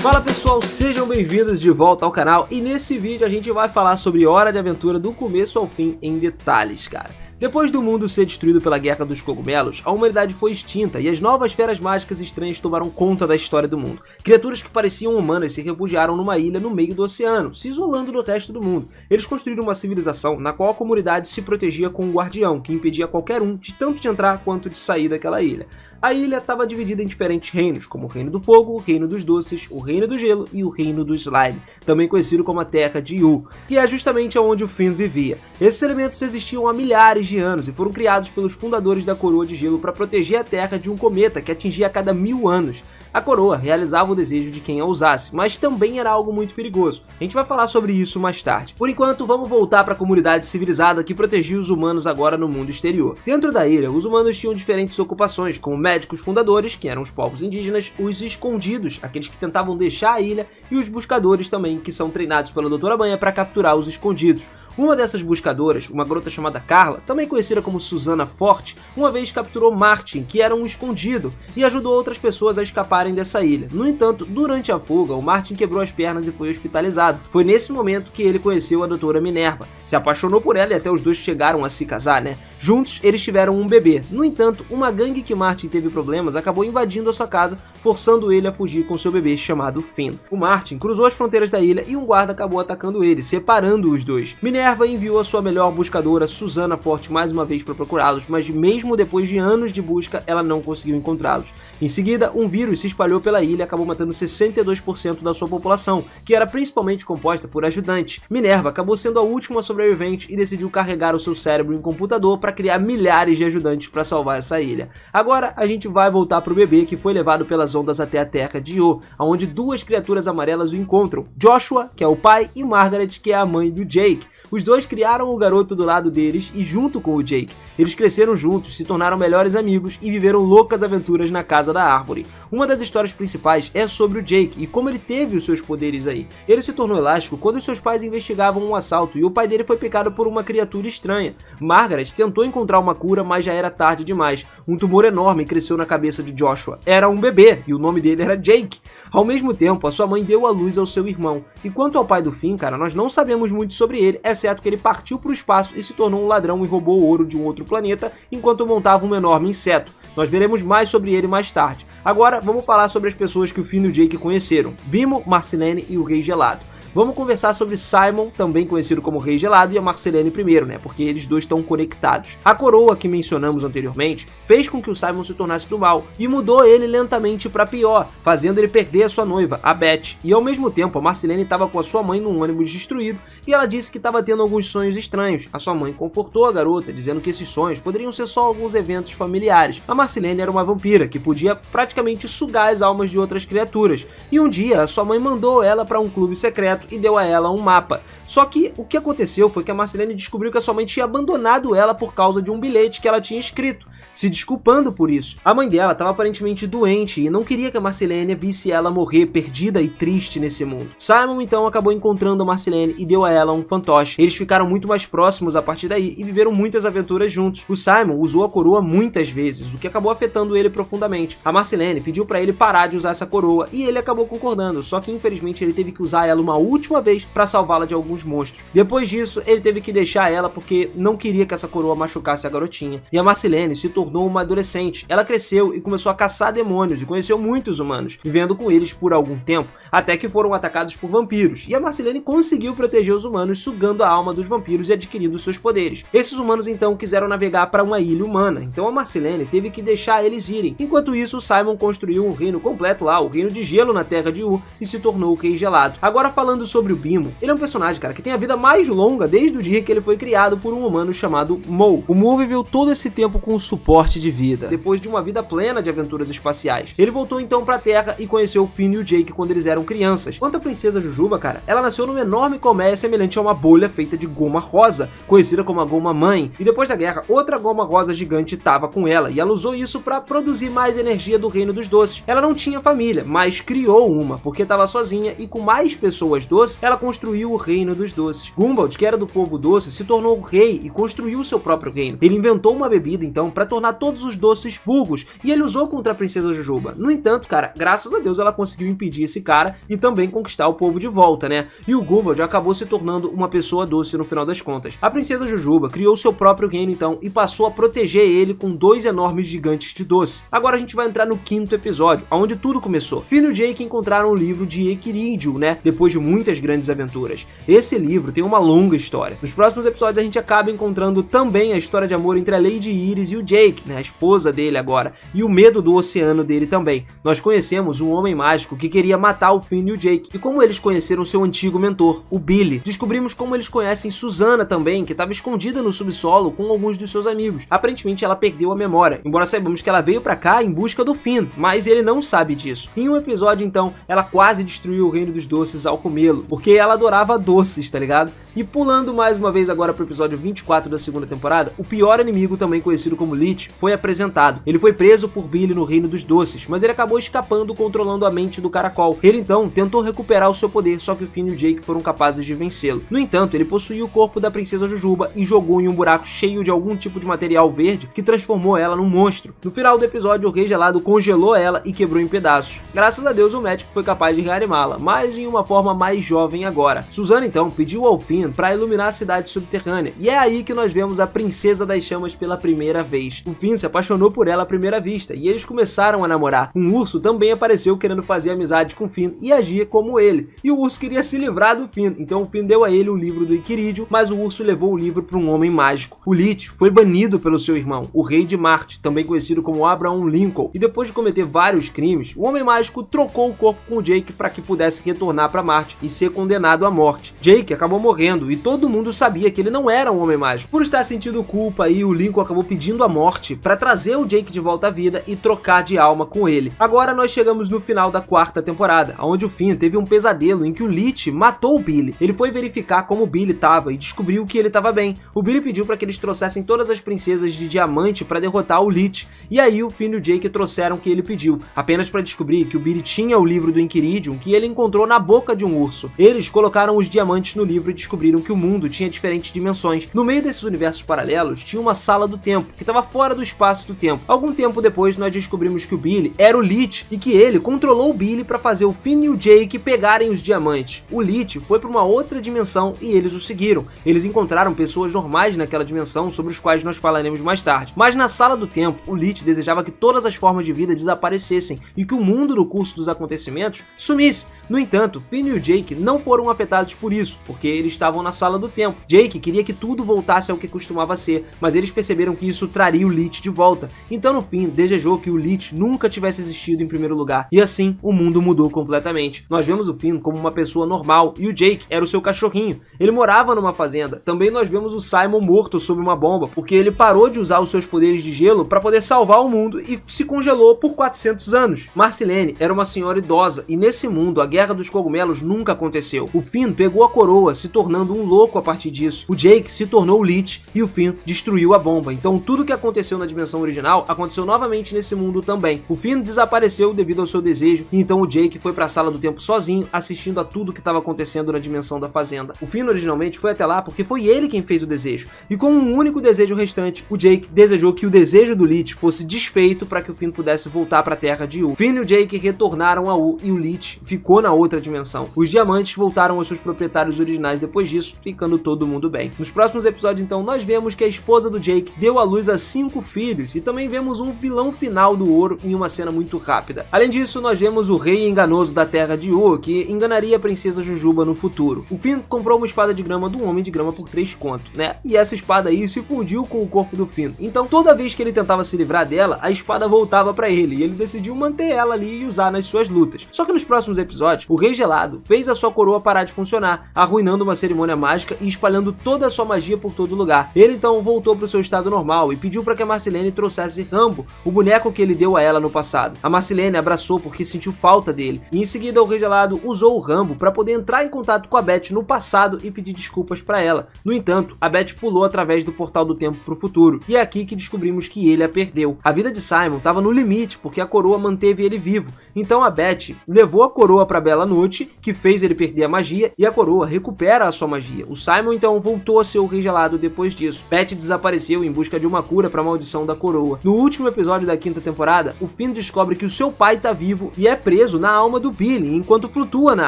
Fala pessoal, sejam bem-vindos de volta ao canal e nesse vídeo a gente vai falar sobre Hora de Aventura do começo ao fim em detalhes, cara. Depois do mundo ser destruído pela Guerra dos Cogumelos, a humanidade foi extinta e as novas feras mágicas estranhas tomaram conta da história do mundo. Criaturas que pareciam humanas se refugiaram numa ilha no meio do oceano, se isolando do resto do mundo. Eles construíram uma civilização na qual a comunidade se protegia com um guardião, que impedia qualquer um de tanto de entrar quanto de sair daquela ilha. A ilha estava dividida em diferentes reinos, como o Reino do Fogo, o Reino dos Doces, o Reino do Gelo e o Reino do Slime, também conhecido como a Terra de Yu, que é justamente onde o Finn vivia. Esses elementos existiam há milhares de anos e foram criados pelos fundadores da Coroa de Gelo para proteger a Terra de um cometa que atingia a cada 1000 anos. A coroa realizava o desejo de quem a usasse, mas também era algo muito perigoso. A gente vai falar sobre isso mais tarde. Por enquanto, vamos voltar para a comunidade civilizada que protegia os humanos agora no mundo exterior. Dentro da ilha, os humanos tinham diferentes ocupações, como médicos fundadores, que eram os povos indígenas, os escondidos, aqueles que tentavam deixar a ilha, e os buscadores também, que são treinados pela Doutora Banha para capturar os escondidos. Uma dessas buscadoras, uma garota chamada Carla, também conhecida como Susana Forte, uma vez capturou Martin, que era um escondido, e ajudou outras pessoas a escaparem dessa ilha. No entanto, durante a fuga, o Martin quebrou as pernas e foi hospitalizado. Foi nesse momento que ele conheceu a Doutora Minerva, se apaixonou por ela e até os dois chegaram a se casar, né? Juntos, eles tiveram um bebê. No entanto, uma gangue que Martin teve problemas acabou invadindo a sua casa, forçando ele a fugir com seu bebê chamado Finn. O Martin cruzou as fronteiras da ilha e um guarda acabou atacando ele, separando os dois. Minerva enviou a sua melhor buscadora, Susana Forte, mais uma vez para procurá-los, mas mesmo depois de anos de busca, ela não conseguiu encontrá-los. Em seguida, um vírus se espalhou pela ilha e acabou matando 62% da sua população, que era principalmente composta por ajudantes. Minerva acabou sendo a última sobrevivente e decidiu carregar o seu cérebro em computador para criar milhares de ajudantes para salvar essa ilha. Agora, a gente vai voltar para o bebê que foi levado pelas ondas até a Terra de Yu, onde duas criaturas amarelas o encontram, Joshua, que é o pai, e Margaret, que é a mãe do Jake. Os dois criaram o garoto do lado deles e junto com o Jake. Eles cresceram juntos, se tornaram melhores amigos e viveram loucas aventuras na Casa da Árvore. Uma das histórias principais é sobre o Jake e como ele teve os seus poderes aí. Ele se tornou elástico quando os seus pais investigavam um assalto e o pai dele foi picado por uma criatura estranha. Margaret tentou encontrar uma cura, mas já era tarde demais. Um tumor enorme cresceu na cabeça de Joshua. Era um bebê e o nome dele era Jake. Ao mesmo tempo, a sua mãe deu à luz ao seu irmão. E quanto ao pai do Finn, cara, nós não sabemos muito sobre ele, exceto que ele partiu para o espaço e se tornou um ladrão e roubou o ouro de um outro planeta enquanto montava um enorme inseto. Nós veremos mais sobre ele mais tarde. Agora, vamos falar sobre as pessoas que o Finn e o Jake conheceram: Bimo, Marcelene e o Rei Gelado. Vamos conversar sobre Simon, também conhecido como Rei Gelado, e a Marcelene primeiro, né? Porque eles dois estão conectados. A coroa que mencionamos anteriormente fez com que o Simon se tornasse do mal e mudou ele lentamente para pior, fazendo ele perder a sua noiva, a Beth. E ao mesmo tempo, a Marcelene estava com a sua mãe num ônibus destruído e ela disse que estava tendo alguns sonhos estranhos. A sua mãe confortou a garota, dizendo que esses sonhos poderiam ser só alguns eventos familiares. A Marcelene era uma vampira que podia praticamente sugar as almas de outras criaturas. E um dia, a sua mãe mandou ela para um clube secreto e deu a ela um mapa. Só que o que aconteceu foi que a Marcelene descobriu que a sua mãe tinha abandonado ela por causa de um bilhete que ela tinha escrito, se desculpando por isso. A mãe dela estava aparentemente doente e não queria que a Marcelene visse ela morrer perdida e triste nesse mundo. Simon então acabou encontrando a Marcelene e deu a ela um fantoche. Eles ficaram muito mais próximos a partir daí e viveram muitas aventuras juntos. O Simon usou a coroa muitas vezes, o que acabou afetando ele profundamente. A Marcelene pediu para ele parar de usar essa coroa e ele acabou concordando, só que infelizmente ele teve que usar ela uma última vez para salvá-la de alguns monstros. Depois disso, ele teve que deixar ela porque não queria que essa coroa machucasse a garotinha. E a Marcelene se tornou uma adolescente. Ela cresceu e começou a caçar demônios e conheceu muitos humanos, vivendo com eles por algum tempo, até que foram atacados por vampiros. E a Marcelene conseguiu proteger os humanos, sugando a alma dos vampiros e adquirindo seus poderes. Esses humanos então quiseram navegar para uma ilha humana, então a Marcelene teve que deixar eles irem. Enquanto isso, o Simon construiu um reino completo lá, o Reino de Gelo na Terra de Yu, e se tornou o Rei Gelado. Agora falando sobre o Bimo, ele é um personagem, cara, que tem a vida mais longa desde o dia que ele foi criado por um humano chamado Mo. O Mo viveu todo esse tempo com suporte de vida, depois de uma vida plena de aventuras espaciais. Ele voltou então pra Terra e conheceu o Finn e o Jake quando eles eram crianças. Quanto à princesa Jujuba, cara, ela nasceu numa enorme colmeia semelhante a uma bolha feita de goma rosa, conhecida como a goma mãe, e depois da guerra, outra goma rosa gigante estava com ela, e ela usou isso para produzir mais energia do Reino dos Doces. Ela não tinha família, mas criou uma, porque estava sozinha e com mais pessoas doces, ela construiu o Reino dos Doces. Gumball, que era do povo doce, se tornou rei e construiu seu próprio reino. Ele inventou uma bebida, então, para tornar todos os doces burgos, e ele usou contra a princesa Jujuba. No entanto, cara, graças a Deus ela conseguiu impedir esse cara cara e também conquistar o povo de volta, né? E o Gumball acabou se tornando uma pessoa doce no final das contas. A princesa Jujuba criou seu próprio reino então e passou a proteger ele com 2 enormes gigantes de doce. Agora a gente vai entrar no 5º episódio, onde tudo começou. Finn e Jake encontraram o livro de Equiridio, né? Depois de muitas grandes aventuras. Esse livro tem uma longa história. Nos próximos episódios a gente acaba encontrando também a história de amor entre a Lady Iris e o Jake, né? A esposa dele agora, e o medo do oceano dele também. Nós conhecemos um homem mágico que queria matar o Finn e o Jake, e como eles conheceram seu antigo mentor, o Billy. Descobrimos como eles conhecem Susana também, que estava escondida no subsolo com alguns dos seus amigos. Aparentemente ela perdeu a memória, embora saibamos que ela veio pra cá em busca do Finn, mas ele não sabe disso. Em um episódio então, ela quase destruiu o reino dos doces ao comê-lo, porque ela adorava doces, tá ligado? E pulando mais uma vez agora pro episódio 24 da 2ª temporada, o pior inimigo, também conhecido como Lich, foi apresentado. Ele foi preso por Billy no reino dos doces, mas ele acabou escapando controlando a mente do caracol. Ele então tentou recuperar o seu poder, só que o Finn e o Jake foram capazes de vencê-lo. No entanto, ele possuía o corpo da princesa Jujuba e jogou em um buraco cheio de algum tipo de material verde que transformou ela num monstro. No final do episódio, o Rei Gelado congelou ela e quebrou em pedaços. Graças a Deus, o médico foi capaz de reanimá-la, mas em uma forma mais jovem agora. Susana então pediu ao Finn para iluminar a cidade subterrânea, e é aí que nós vemos a Princesa das Chamas pela primeira vez. O Finn se apaixonou por ela à primeira vista, e eles começaram a namorar. Um urso também apareceu querendo fazer amizade com o Finn e agir como ele, e o urso queria se livrar do Finn, então o Finn deu a ele um livro do Equiridio, mas o urso levou o livro para um homem mágico. O Lich foi banido pelo seu irmão, o Rei de Marte, também conhecido como Abraham Lincoln, e depois de cometer vários crimes, o homem mágico trocou o corpo com o Jake para que pudesse retornar para Marte e ser condenado à morte. Jake acabou morrendo e todo mundo sabia que ele não era um homem mágico. Por estar sentindo culpa aí, o Lincoln acabou pedindo a morte para trazer o Jake de volta à vida e trocar de alma com ele. Agora nós chegamos no final da 4ª temporada, onde o Finn teve um pesadelo em que o Lich matou o Billy. Ele foi verificar como o Billy estava e descobriu que ele estava bem. O Billy pediu para que eles trouxessem todas as princesas de diamante para derrotar o Lich, e aí o Finn e o Jake trouxeram o que ele pediu, apenas para descobrir que o Billy tinha o livro do Enchiridion que ele encontrou na boca de um urso. Eles colocaram os diamantes no livro e descobriram que o mundo tinha diferentes dimensões. No meio desses universos paralelos tinha uma sala do tempo, que estava fora do espaço do tempo. Algum tempo depois nós descobrimos que o Billy era o Lich e que ele controlou o Billy para fazer o Finn e o Jake pegarem os diamantes. O Lich foi para uma outra dimensão e eles o seguiram. Eles encontraram pessoas normais naquela dimensão, sobre os quais nós falaremos mais tarde. Mas na sala do tempo, o Lich desejava que todas as formas de vida desaparecessem e que o mundo no curso dos acontecimentos sumisse. No entanto, Finn e o Jake não foram afetados por isso, porque eles estavam na sala do tempo. Jake queria que tudo voltasse ao que costumava ser, mas eles perceberam que isso traria o Lich de volta. Então no fim, desejou que o Lich nunca tivesse existido em primeiro lugar, e assim o mundo mudou completamente. Nós vemos o Finn como uma pessoa normal, e o Jake era o seu cachorrinho. Ele morava numa fazenda. Também nós vemos o Simon morto sob uma bomba, porque ele parou de usar os seus poderes de gelo para poder salvar o mundo e se congelou por 400 anos. Marcilene era uma senhora idosa, e nesse mundo a Guerra dos Cogumelos nunca aconteceu. O Finn pegou a coroa, se tornando um louco a partir disso. O Jake se tornou o Lich e o Finn destruiu a bomba. Então tudo que aconteceu na dimensão original aconteceu novamente nesse mundo também. O Finn desapareceu devido ao seu desejo, e então o Jake foi para a sala do tempo sozinho, assistindo a tudo que estava acontecendo na dimensão da fazenda. O Finn originalmente foi até lá porque foi ele quem fez o desejo, e com um único desejo restante, o Jake desejou que o desejo do Lich fosse desfeito para que o Finn pudesse voltar para a Terra de U. Finn e o Jake retornaram a U e o Lich ficou na outra dimensão. Os diamantes voltaram aos seus proprietários originais depois disso, ficando todo mundo bem. Nos próximos episódios então nós vemos que a esposa do Jake deu à luz a 5 filhos, e também vemos um vilão final do ouro em uma cena muito rápida. Além disso, nós vemos o rei enganoso da Terra de U, que enganaria a princesa Jujuba no futuro. O Finn comprou uma espada de grama do homem de grama por 3 contos, né? E essa espada aí se fundiu com o corpo do Finn. Então toda vez que ele tentava se livrar dela, a espada voltava para ele, e ele decidiu manter ela ali e usar nas suas lutas. Só que nos próximos episódios, o Rei Gelado fez a sua coroa parar de funcionar, arruinando uma cerimônia mágica e espalhando toda a sua magia por todo lugar. Ele então voltou para o seu estado normal e pediu para que a Marcilene trouxesse Rambo, o boneco que ele deu a ela no passado. A Marcilene abraçou porque sentiu falta dele, e em seguida o Rei Gelado usou o Rambo para poder entrar em contato com a Beth no passado e pedir desculpas para ela. No entanto, a Beth pulou através do portal do tempo para o futuro, e é aqui que descobrimos que ele a perdeu. A vida de Simon estava no limite porque a coroa manteve ele vivo, Então a Beth levou a coroa para Bela Noite, que fez ele perder a magia, e a coroa recupera a sua magia. O Simon então voltou a ser o Rei Gelado depois disso. Beth desapareceu em busca de uma cura para a maldição da coroa. No último episódio da 5ª temporada, o Finn descobre que o seu pai tá vivo e é preso na alma do Billy enquanto flutua na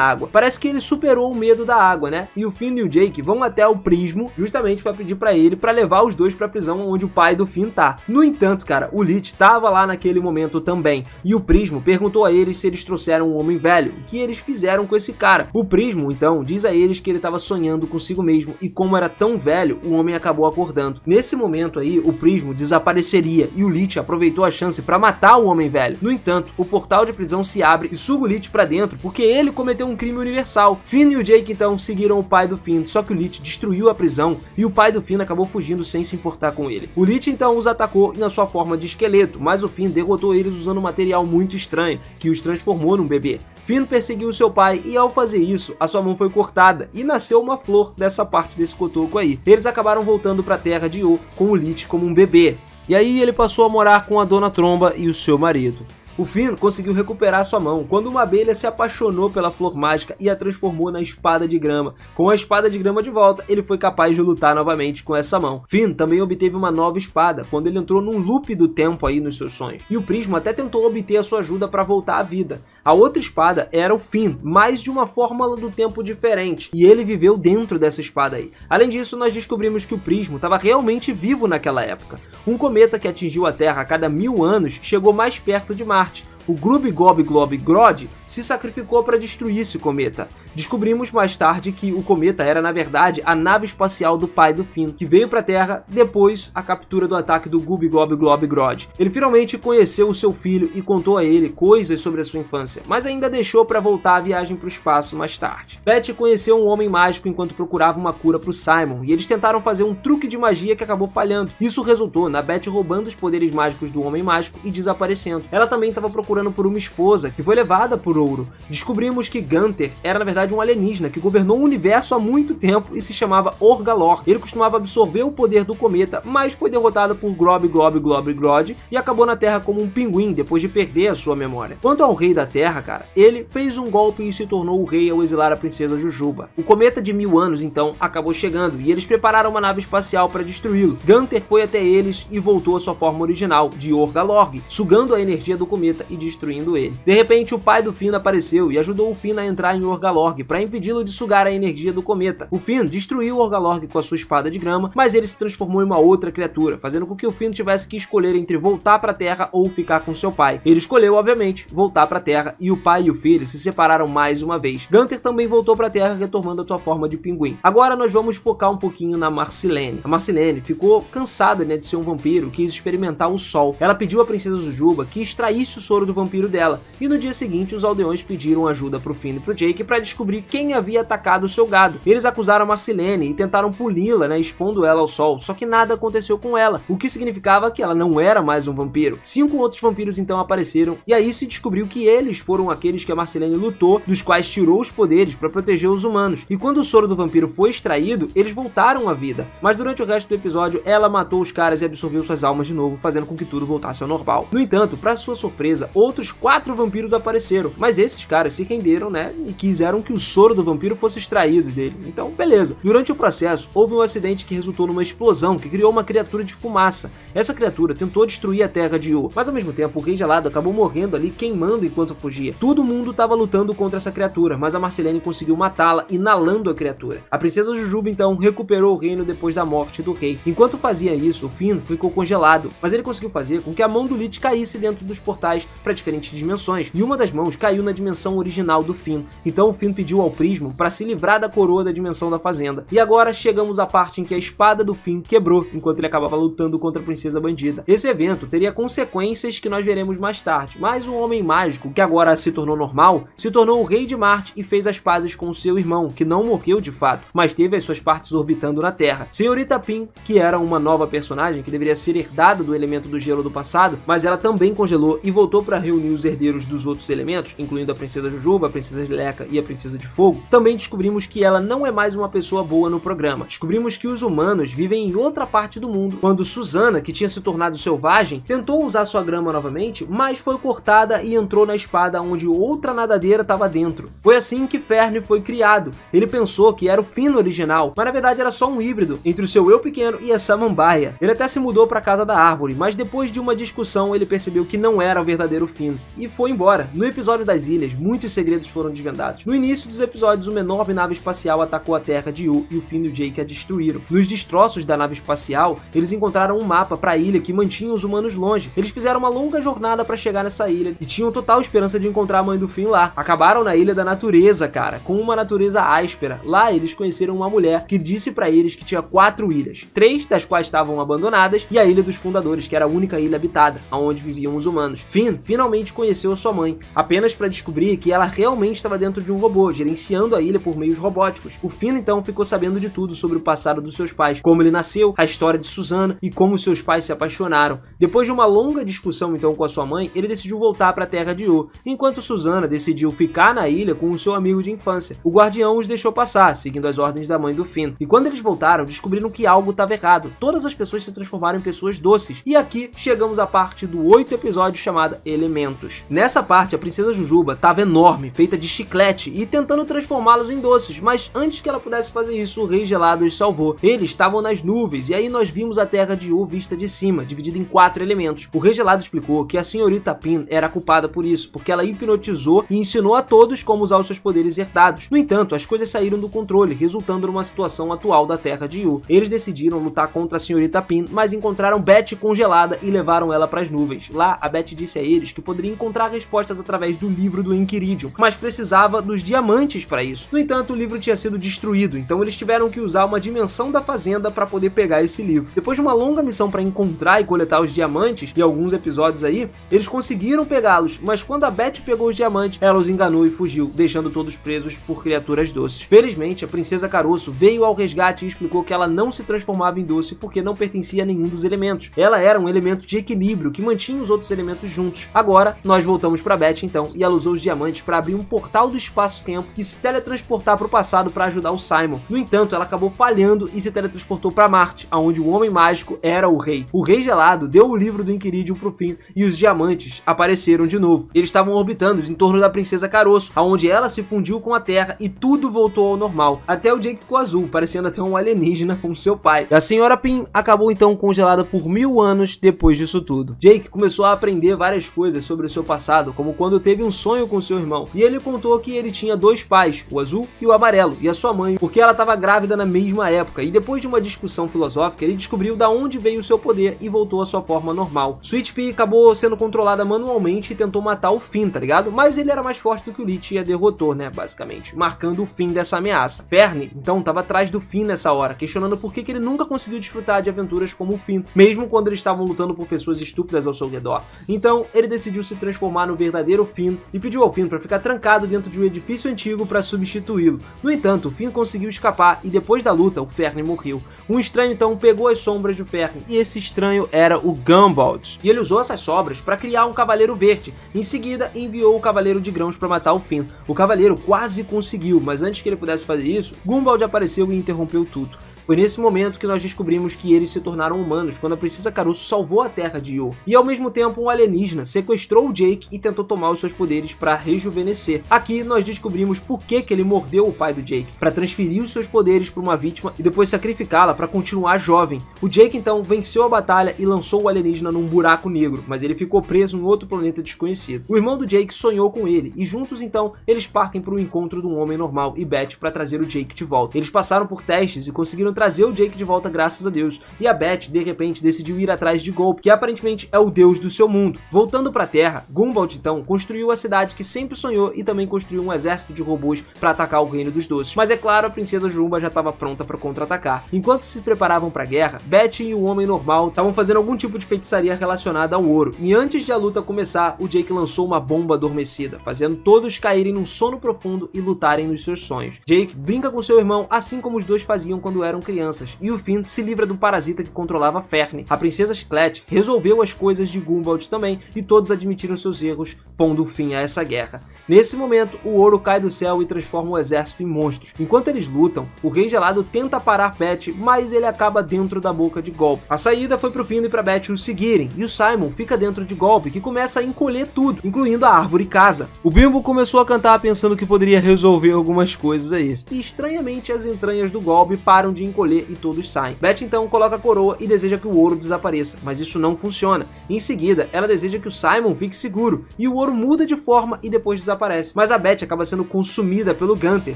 água. Parece que ele superou o medo da água, né? E o Finn e o Jake vão até o Prismo justamente para pedir para ele para levar os dois para a prisão onde o pai do Finn tá. No entanto, cara, o Leech estava lá naquele momento também, e o Prismo perguntou a eles se eles trouxeram um homem velho, o que eles fizeram com esse cara. O Prismo então diz a eles que ele estava sonhando consigo mesmo e como era tão velho, o homem acabou acordando. Nesse momento aí, o Prismo desapareceria e o Leech aproveitou a chance para matar o homem velho. No entanto, o portal de prisão se abre e suga o Leech para dentro porque ele cometeu um crime universal. Finn e o Jake então seguiram o pai do Finn, só que o Leech destruiu a prisão e o pai do Finn acabou fugindo sem se importar com ele. O Leech então os atacou na sua forma de esqueleto, mas o Finn derrotou eles usando um material muito estranho, que os transformou num bebê. Finn perseguiu seu pai e ao fazer isso, a sua mão foi cortada e nasceu uma flor dessa parte desse cotoco aí. Eles acabaram voltando para a terra de Io com o Leech como um bebê. E aí ele passou a morar com a Dona Tromba e o seu marido. O Finn conseguiu recuperar sua mão quando uma abelha se apaixonou pela flor mágica e a transformou na espada de grama. Com a espada de grama de volta, ele foi capaz de lutar novamente com essa mão. Finn também obteve uma nova espada quando ele entrou num loop do tempo aí nos seus sonhos. E o Prismo até tentou obter a sua ajuda para voltar à vida. A outra espada era o Finn, mas de uma fórmula do tempo diferente, e ele viveu dentro dessa espada aí. Além disso, nós descobrimos que o Prismo estava realmente vivo naquela época. Um cometa que atingiu a Terra a cada 1000 anos chegou mais perto de Marte. O Grub Gob Glob Grodd se sacrificou para destruir esse cometa. Descobrimos mais tarde que o cometa era na verdade a nave espacial do pai do Finn, que veio para a Terra depois a captura do ataque do Grub Gob Glob Grodd. Ele finalmente conheceu o seu filho e contou a ele coisas sobre a sua infância, mas ainda deixou para voltar a viagem para o espaço mais tarde. Beth conheceu um homem mágico enquanto procurava uma cura para o Simon, e eles tentaram fazer um truque de magia que acabou falhando. Isso resultou na Beth roubando os poderes mágicos do homem mágico e desaparecendo. Ela também estava procurando por uma esposa, que foi levada por Ouro. Descobrimos que Gunther era na verdade um alienígena que governou o universo há muito tempo e se chamava Orgalor. Ele costumava absorver o poder do cometa, mas foi derrotado por Grob Glob Glob Grodd e acabou na Terra como um pinguim depois de perder a sua memória. Quanto ao rei da Terra, cara, ele fez um golpe e se tornou o rei ao exilar a princesa Jujuba. O cometa de 1000 anos então acabou chegando e eles prepararam uma nave espacial para destruí-lo. Gunther foi até eles e voltou à sua forma original, de Orgalorg, sugando a energia do cometa e destruindo ele. De repente, o pai do Finn apareceu e ajudou o Finn a entrar em Orgalorg para impedi-lo de sugar a energia do cometa. O Finn destruiu Orgalorg com a sua espada de grama, mas ele se transformou em uma outra criatura, fazendo com que o Finn tivesse que escolher entre voltar para a Terra ou ficar com seu pai. Ele escolheu, obviamente, voltar para a Terra e o pai e o filho se separaram mais uma vez. Gunther também voltou para a Terra, retomando a sua forma de pinguim. Agora nós vamos focar um pouquinho na Marcilene. A Marcilene ficou cansada, né, de ser um vampiro, quis experimentar o sol. Ela pediu à princesa Jujuba que extraísse o soro do vampiro dela, e no dia seguinte os aldeões pediram ajuda pro Finn e pro Jake para descobrir quem havia atacado o seu gado. Eles acusaram a Marcilene e tentaram puni-la, né, expondo ela ao sol, só que nada aconteceu com ela, o que significava que ela não era mais um vampiro. 5 outros vampiros então apareceram, e aí se descobriu que eles foram aqueles que a Marcilene lutou, dos quais tirou os poderes para proteger os humanos, e quando o soro do vampiro foi extraído, eles voltaram à vida, mas durante o resto do episódio ela matou os caras e absorveu suas almas de novo, fazendo com que tudo voltasse ao normal. No entanto, para sua surpresa, outros 4 vampiros apareceram, mas esses caras se renderam, né, e quiseram que o soro do vampiro fosse extraído dele. Então, beleza. Durante o processo, houve um acidente que resultou numa explosão que criou uma criatura de fumaça. Essa criatura tentou destruir a terra de Io, mas ao mesmo tempo o Rei Gelado acabou morrendo ali, queimando enquanto fugia. Todo mundo estava lutando contra essa criatura, mas a Marcilene conseguiu matá-la, inalando a criatura. A princesa Jujuba então recuperou o reino depois da morte do rei. Enquanto fazia isso, o Finn ficou congelado, mas ele conseguiu fazer com que a mão do Leech caísse dentro dos portais para diferentes dimensões, e uma das mãos caiu na dimensão original do Finn. Então o Finn pediu ao Prismo para se livrar da coroa da dimensão da fazenda. E agora chegamos à parte em que a espada do Finn quebrou enquanto ele acabava lutando contra a princesa bandida. Esse evento teria consequências que nós veremos mais tarde, mas o Homem Mágico, que agora se tornou normal, se tornou o Rei de Marte e fez as pazes com seu irmão, que não morreu de fato, mas teve as suas partes orbitando na Terra. Senhorita Pym, que era uma nova personagem que deveria ser herdada do elemento do gelo do passado, mas ela também congelou e voltou para para reunir os herdeiros dos outros elementos, incluindo a princesa Jujuba, a princesa Leca e a princesa de Fogo, também descobrimos que ela não é mais uma pessoa boa no programa. Descobrimos que os humanos vivem em outra parte do mundo, quando Susana, que tinha se tornado selvagem, tentou usar sua grama novamente, mas foi cortada e entrou na espada onde outra nadadeira estava dentro. Foi assim que Fern foi criado. Ele pensou que era o Finn original, mas na verdade era só um híbrido entre o seu eu pequeno e a Samambaia. Ele até se mudou para a casa da árvore, mas depois de uma discussão ele percebeu que não era o verdadeiro Finn e foi embora. No episódio das ilhas, muitos segredos foram desvendados. No início dos episódios, uma enorme nave espacial atacou a Terra de Yu e o Finn e o Jake a destruíram. Nos destroços da nave espacial, eles encontraram um mapa para a ilha que mantinha os humanos longe. Eles fizeram uma longa jornada para chegar nessa ilha e tinham total esperança de encontrar a mãe do Finn lá. Acabaram na Ilha da Natureza, cara, com uma natureza áspera. Lá eles conheceram uma mulher que disse para eles que tinha 4 ilhas, 3 das quais estavam abandonadas e a Ilha dos Fundadores, que era a única ilha habitada, onde viviam os humanos. Finn finalmente conheceu sua mãe, apenas para descobrir que ela realmente estava dentro de um robô, gerenciando a ilha por meios robóticos. O Finn então ficou sabendo de tudo sobre o passado dos seus pais, como ele nasceu, a história de Susana e como seus pais se apaixonaram. Depois de uma longa discussão então com a sua mãe, ele decidiu voltar para a Terra de Yu, enquanto Susana decidiu ficar na ilha com o seu amigo de infância. O guardião os deixou passar, seguindo as ordens da mãe do Finn. E quando eles voltaram, descobriram que algo estava errado. Todas as pessoas se transformaram em pessoas doces. E aqui chegamos à parte do 8º episódio chamada Elementos. Nessa parte, a princesa Jujuba estava enorme, feita de chiclete, e tentando transformá-los em doces, mas antes que ela pudesse fazer isso, o Rei Gelado os salvou. Eles estavam nas nuvens, e aí nós vimos a Terra de Yu vista de cima, dividida em 4 elementos. O Rei Gelado explicou que a senhorita Pin era culpada por isso, porque ela hipnotizou e ensinou a todos como usar os seus poderes herdados. No entanto, as coisas saíram do controle, resultando numa situação atual da Terra de Yu. Eles decidiram lutar contra a senhorita Pin, mas encontraram Beth congelada e levaram ela para as nuvens. Lá, a Beth disse a eles que poderia encontrar respostas através do livro do Enchiridion, mas precisava dos diamantes para isso. No entanto, o livro tinha sido destruído, então eles tiveram que usar uma dimensão da fazenda para poder pegar esse livro. Depois de uma longa missão para encontrar e coletar os diamantes, e alguns episódios aí, eles conseguiram pegá-los, mas quando a Beth pegou os diamantes, ela os enganou e fugiu, deixando todos presos por criaturas doces. Felizmente, a princesa Caroço veio ao resgate e explicou que ela não se transformava em doce porque não pertencia a nenhum dos elementos. Ela era um elemento de equilíbrio que mantinha os outros elementos juntos. Agora, nós voltamos para Beth então, e ela usou os diamantes para abrir um portal do espaço-tempo e se teletransportar para o passado para ajudar o Simon. No entanto, ela acabou falhando e se teletransportou para Marte, onde o Homem Mágico era o rei. O Rei Gelado deu o livro do Enchiridion pro Finn e os diamantes apareceram de novo. Eles estavam orbitando em torno da princesa Caroço, onde ela se fundiu com a Terra e tudo voltou ao normal. Até o Jake ficou azul, parecendo até um alienígena como seu pai. A senhora Pin acabou então congelada por 1000 anos depois disso tudo. Jake começou a aprender várias coisas sobre o seu passado, como quando teve um sonho com seu irmão, e ele contou que ele tinha 2 pais, o azul e o amarelo, e a sua mãe, porque ela estava grávida na mesma época, e depois de uma discussão filosófica, ele descobriu da onde veio o seu poder e voltou à sua forma normal. Sweet Pea acabou sendo controlada manualmente e tentou matar o Finn, tá ligado? Mas ele era mais forte do que o Lich e a derrotou, né, basicamente, marcando o fim dessa ameaça. Fern, então, estava atrás do Finn nessa hora, questionando por que ele nunca conseguiu desfrutar de aventuras como o Finn, mesmo quando eles estavam lutando por pessoas estúpidas ao seu redor. Então, ele decidiu se transformar no verdadeiro Finn e pediu ao Finn para ficar trancado dentro de um edifício antigo para substituí-lo. No entanto, o Finn conseguiu escapar e depois da luta, o Fern morreu. Um estranho então pegou as sombras do Fern e esse estranho era o Gumball. E ele usou essas sobras para criar um Cavaleiro Verde. Em seguida, enviou o Cavaleiro de Grãos para matar o Finn. O Cavaleiro quase conseguiu, mas antes que ele pudesse fazer isso, Gumball apareceu e interrompeu tudo. Foi nesse momento que nós descobrimos que eles se tornaram humanos, quando a princesa Caroço salvou a Terra de Yu. E ao mesmo tempo um alienígena sequestrou o Jake e tentou tomar os seus poderes para rejuvenescer. Aqui nós descobrimos por que ele mordeu o pai do Jake, para transferir os seus poderes para uma vítima e depois sacrificá-la para continuar jovem. O Jake então venceu a batalha e lançou o alienígena num buraco negro, mas ele ficou preso em outro planeta desconhecido. O irmão do Jake sonhou com ele e juntos então eles partem para o encontro de um homem normal e Beth para trazer o Jake de volta. Eles passaram por testes e conseguiram trazer o Jake de volta graças a Deus, e a Beth de repente decidiu ir atrás de Gulp, que aparentemente é o deus do seu mundo. Voltando para a Terra, Gumball então construiu a cidade que sempre sonhou e também construiu um exército de robôs para atacar o Reino dos Doces. Mas é claro, a princesa Jumba já estava pronta para contra-atacar. Enquanto se preparavam para a guerra, Beth e o Homem Normal estavam fazendo algum tipo de feitiçaria relacionada ao ouro, e antes de a luta começar, o Jake lançou uma bomba adormecida, fazendo todos caírem num sono profundo e lutarem nos seus sonhos. Jake brinca com seu irmão, assim como os dois faziam quando eram crianças, e o Finn se livra do parasita que controlava Fern. A princesa Chiclete resolveu as coisas de Gumball também, e todos admitiram seus erros, pondo fim a essa guerra. Nesse momento, o ouro cai do céu e transforma o exército em monstros. Enquanto eles lutam, o Rei Gelado tenta parar Beth, mas ele acaba dentro da boca de Golpe. A saída foi pro Finn e pra Beth o seguirem, e o Simon fica dentro de Golpe, que começa a encolher tudo, incluindo a árvore casa. O Bimbo começou a cantar pensando que poderia resolver algumas coisas aí. E estranhamente as entranhas do Golpe param de encolher e todos saem. Beth então coloca a coroa e deseja que o ouro desapareça, mas isso não funciona. Em seguida, ela deseja que o Simon fique seguro, e o ouro muda de forma e depois desaparece. Mas a Beth acaba sendo consumida pelo Gunther,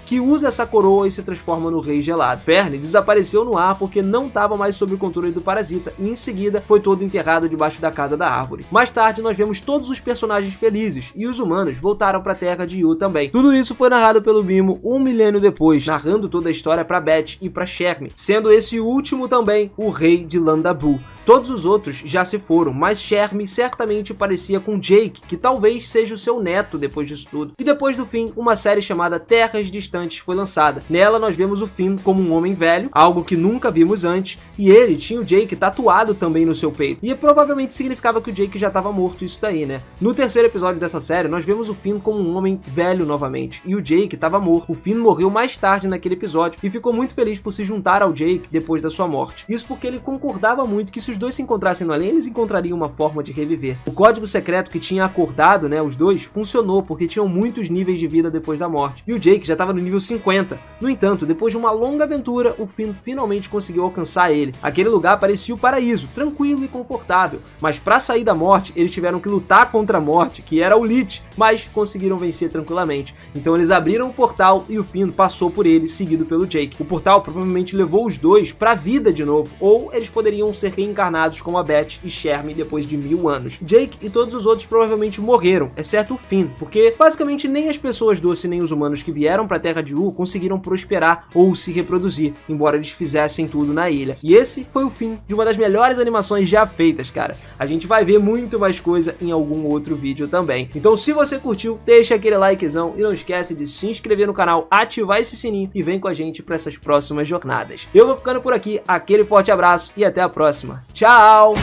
que usa essa coroa e se transforma no Rei Gelado. Fern desapareceu no ar porque não estava mais sob o controle do parasita, e em seguida foi todo enterrado debaixo da casa da árvore. Mais tarde nós vemos todos os personagens felizes, e os humanos voltaram para a Terra de Yu também. Tudo isso foi narrado pelo Bimbo 1 milênio depois, narrando toda a história para Beth e para Shermie, sendo esse último também o rei de Landabu. Todos os outros já se foram, mas Shermie certamente parecia com Jake, que talvez seja o seu neto depois disso tudo. E depois do fim, uma série chamada Terras Distantes foi lançada. Nela nós vemos o Finn como um homem velho, algo que nunca vimos antes, e ele tinha o Jake tatuado também no seu peito. E provavelmente significava que o Jake já estava morto, isso daí, né? No terceiro episódio dessa série, nós vemos o Finn como um homem velho novamente, e o Jake estava morto. O Finn morreu mais tarde naquele episódio, e ficou muito feliz por se juntar ao Jake depois da sua morte. Isso porque ele concordava muito que se os dois se encontrassem no além, eles encontrariam uma forma de reviver. O código secreto que tinha acordado, né, os dois, funcionou porque tinham muitos níveis de vida depois da morte. E o Jake já estava no nível 50. No entanto, depois de uma longa aventura, o Finn finalmente conseguiu alcançar ele. Aquele lugar parecia o paraíso, tranquilo e confortável. Mas para sair da morte, eles tiveram que lutar contra a morte, que era o Lich, mas conseguiram vencer tranquilamente. Então eles abriram o portal e o Finn passou por ele, seguido pelo Jake. O portal provavelmente levou os dois para a vida de novo, ou eles poderiam ser reencarnados como a Beth e Shermie depois de 1000 anos. Jake e todos os outros provavelmente morreram, exceto o Finn, porque basicamente nem as pessoas doces nem os humanos que vieram para a Terra de Yu conseguiram prosperar ou se reproduzir, embora eles fizessem tudo na ilha. E esse foi o fim de uma das melhores animações já feitas, cara. A gente vai ver muito mais coisa em algum outro vídeo também. Então se você curtiu, deixa aquele likezão e não esquece de se inscrever no canal, ativar esse sininho e vem com a gente para essas próximas jornadas. Eu vou ficando por aqui, aquele forte abraço e até a próxima. Tchau!